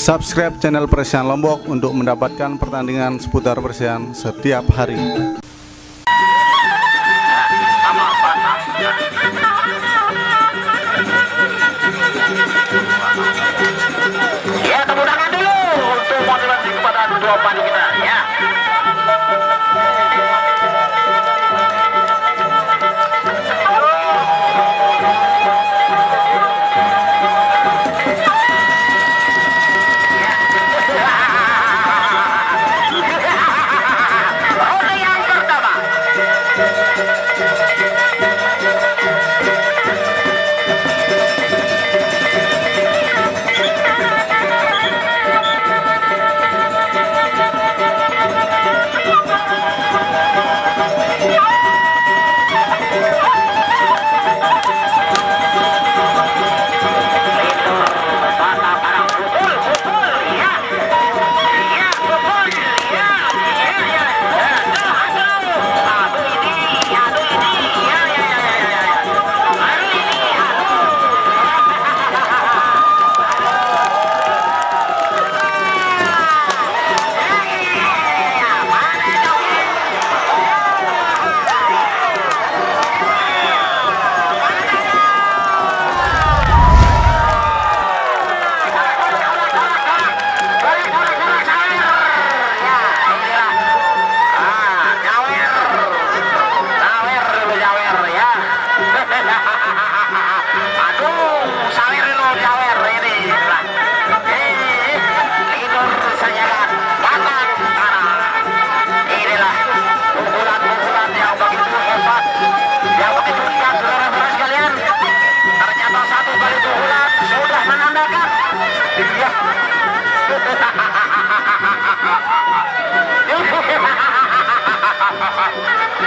Subscribe channel Persian Lombok untuk mendapatkan pertandingan seputar Persian setiap hari. Ya, tepuk tangan dulu untuk motivasi kepada kedua pandu kita ya. Ronde yang pertama.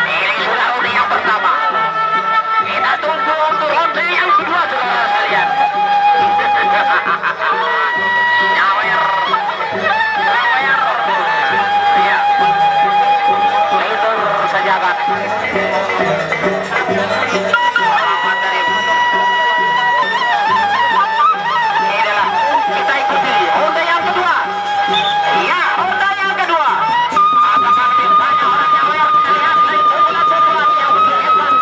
Ini sudah ronde yang pertama. Kita tunggu untuk ronde yang kedua, saudara sekalian. Nyawer, ya, leader Sajagat. Inilah kita ikuti ronde yang kedua. Ya, ronde yang kedua. Apakah lebih banyak orang nyawer? Kita lihat dari pukulan-pukulan yang begitu hebat.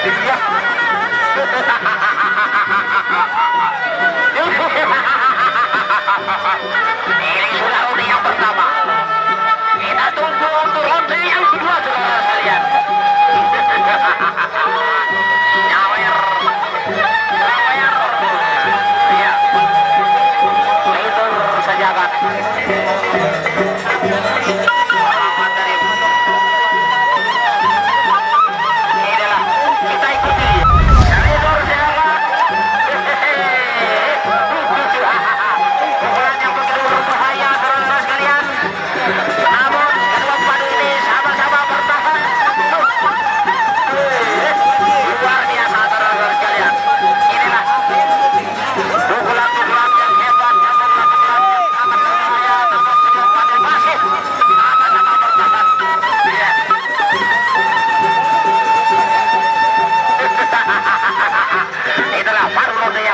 Iya. Ini sudah ronde yang pertama. Kita tunggu untuk ronde yang kedua, saudara sekalian. Nyawer. Iya. Itu saja kan.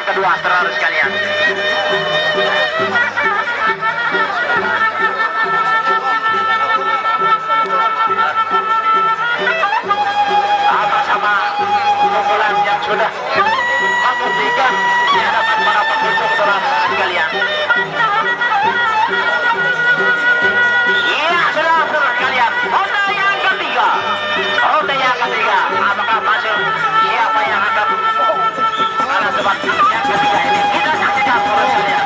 Kedua, saudara sekalian. Sama-sama pukulan yang sudah membuktikan di hadapan para pengunjung, saudara sekalian. Iya, saudara sekalian. Ronde yang ketiga. Ronde yang ketiga. Apakah masuk? Siapa yang akan kalah sebab yang ketiga ini? Kita saksikan, saudara sekalian.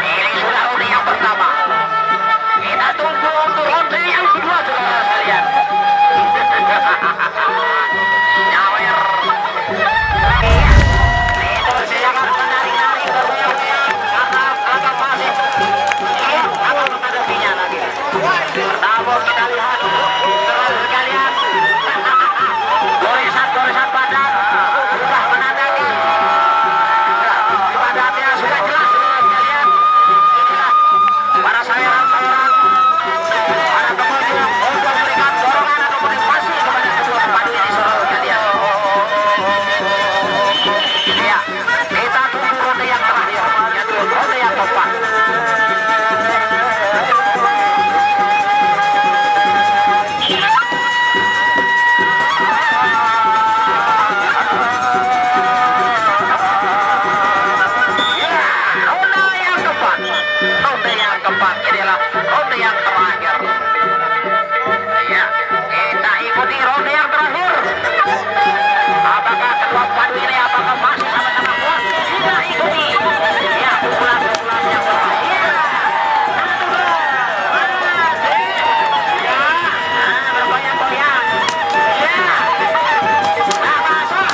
Ini sudah ronde yang pertama. Kita tunggu untuk ronde yang kedua, saudara sekalian. Nyawer. Itu silakan menari-nari bergoyang-goyang karena akan masih akan menghadapinya lagi. Namun kita lihat, saudara sekalian, goresan-goresan badan sudah menandakan badannya sudah jelas, saudara sekalian. Inilah para saweran-saweran, para pengunjung untuk memberikan dorongan atau motivasi kepada kedua padu ini, saudara sekalian. Ya, kita tunggu ronde yang terakhir, yaitu ronde yang keempat. Ronde yang keempat inilah ronde yang terakhir. Ya, kita ikuti ronde yang terakhir. Apakah kedua padu ini apakah masih sama-sama kuat? Kita ikuti. Ya, pukulan-pukulan yang terakhir. Ya, bergoyang-goyang. Ya, masuk.